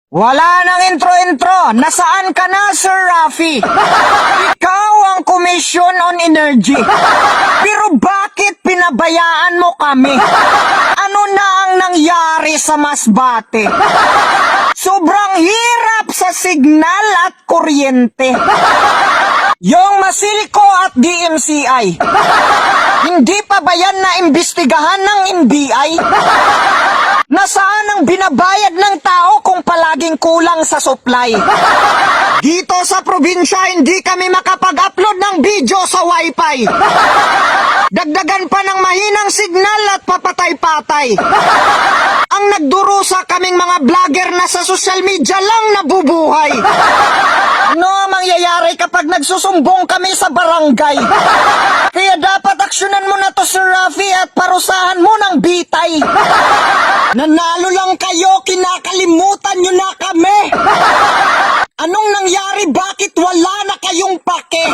Wala nang intro-intro. Nasaan ka na, Sir Rafi? Ikaw ang Commission on Energy. Pero bakit pinabayaan mo kami? Ano na ang nangyari sa Masbate? Sobrang hirap sa signal at kuryente. Yung Masilco at DMCI. Hindi pa ba yan na imbestigahan ng NBI? Nasaan ang binabayad ng tao kung palaging kulang sa supply? Dito sa probinsya, hindi kami makapag-upload ng video sa wifi. Dagdagan pa ng mahinang signal at papatay-patay. Ang nagdurusa kaming mga vlogger na sa social media lang nabubuhay. Ano ang mangyayari kapag nagsusumbong kami sa barangay? Kaya dapat aksyonan mo na to, Sir Rafi, at parusahan mo ng bitay. Nanalo lang kayo, kinakalimutan nyo na kami. Anong nangyari? Bakit wala na kayong pake?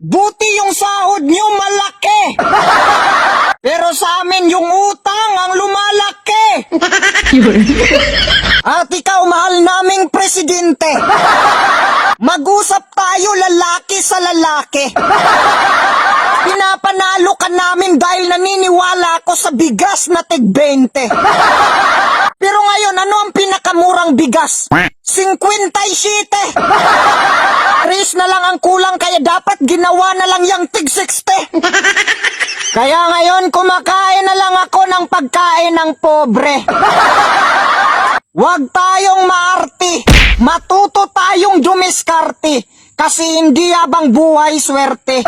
Buti yung sahod nyo malaki. Pero sa amin yung utang ang lumalaki. At ikaw, mahal naming presidente, mag-usap tayo lalaki sa lalaki. Pinapanalo ka namin dahil naniniwala ako sa bigas na tig-20. Pero ngayon, ano ang pinakamurang bigas? 57. 3 na lang ang kulang, kaya dapat ginawa na lang yung tig-60. Kaya ngayon, kumakain na lang ako ng pagkain ng pobre. Huwag tayong maarti. Matuto tayong dumiskarte. Kasi hindi habang buhay swerte.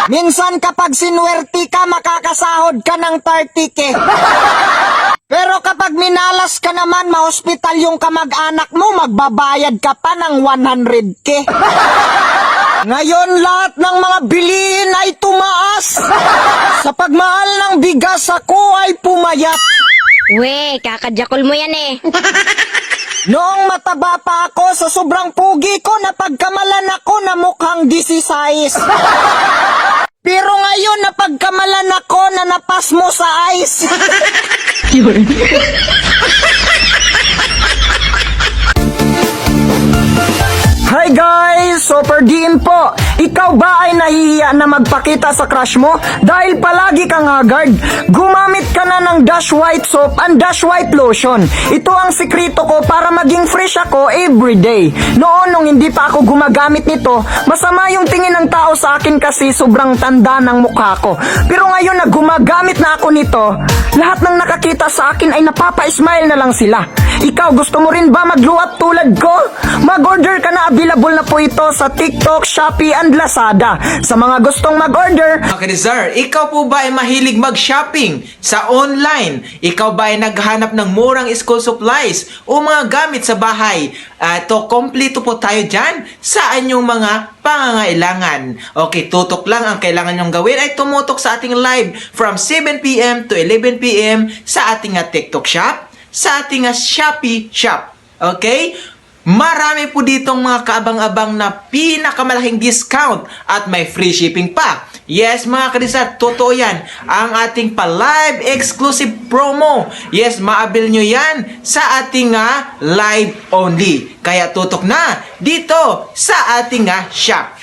Minsan kapag sinwerte ka, makakasahod ka ng 30K. Pero kapag minalas ka naman, mahospital yung kamag-anak mo, magbabayad ka pa ng 100K. Ngayon lahat ng mga bilihin ay tumaas. Sa pagmahal ng bigas, ako ay pumayat. We, kakajakol mo yan eh. Noong mataba pa ako, sa sobrang pugi ko, napagkamalan ako na mukhang 16. Pero ngayon, napagkamalan ako na napas mo sa ice. Hi guys! Super DM po! Ikaw ba ay nahihiya na magpakita sa crush mo? Dahil palagi kang haggard, gumamit ka na ng Dash White Soap and Dash White Lotion. Ito ang sikreto ko para maging fresh ako everyday. Noon nung hindi pa ako gumagamit nito, masama yung tingin ng tao sa akin kasi sobrang tanda ng mukha ko. Pero ngayon na gumagamit na ako nito, lahat ng nakakita sa akin ay napapa-smile na lang sila. Ikaw, gusto mo rin ba mag-glow-up tulad ko? Mag-order ka na, available na po ito sa TikTok, Shopee, and Lazada. Sa mga gustong mag-order, Sir, ikaw po ba ay mahilig mag-shopping sa online? Ikaw ba ay naghanap ng murang school supplies o mga gamit sa bahay? Kompleto po tayo dyan sa inyong mga pangangailangan. Okay, tutok lang ang kailangan nyong gawin ay tumutok sa ating live from 7 p.m. to 11 p.m. sa ating TikTok shop, sa ating Shopee shop. Okay? Marami po ditong mga kaabang-abang na pinakamalaking discount at may free shipping pa. Yes, mga kadisar, totoo yan. Ang ating pa-live exclusive promo. Yes, maabil nyo yan sa ating live only. Kaya tutok na dito sa ating shop.